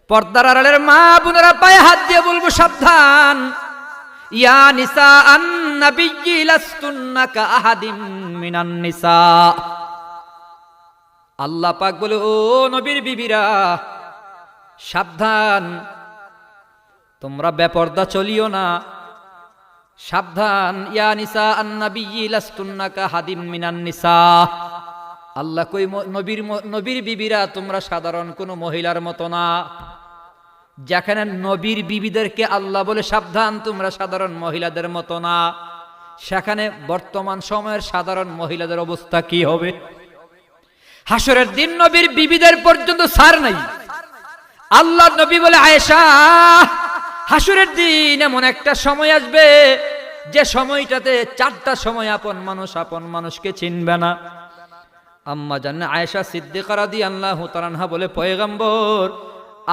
পর্দার আড়ালের মা বোনেরা পায়ে হাত দিয়ে বলবো সাবধান। ইয়া নিসা আন-নাবিয়্যি লাস্তুন্না কাআহাদিম মিনান নিসা। আল্লাহ পাক বলে, ও নবীর বিবিরা সাবধান, তোমরা বেপর্দা চলিও না, সাবধান। ইয়া নিসা আন-নাবিয়্যি লাস্তুন্না কাআহাদিম মিনান নিসা। আল্লাহ কই নবীর বিবিরা তোমরা সাধারণ কোন মহিলার মতো না। যেখানে নবীর বিবিদেরকে আল্লাহ বলে সাবধান তোমরা সাধারণ মহিলাদের মতো না, সেখানে বর্তমান সময়ের সাধারণ মহিলাদের অবস্থা কি হবে? হাসরের দিন নবীর বিবিদের পর্যন্ত ছাড় নাই। আল্লাহ নবী বলে, আয়েশা হাসরের দিন এমন একটা সময় আসবে যে সময়টাতে চারটা সময় আপন মানুষকে চিনবে না। আম্মা জান আয়েশা সিদ্দিকা রাদিয়াল্লাহু তাআলা আনহা বলে, পয়গম্বর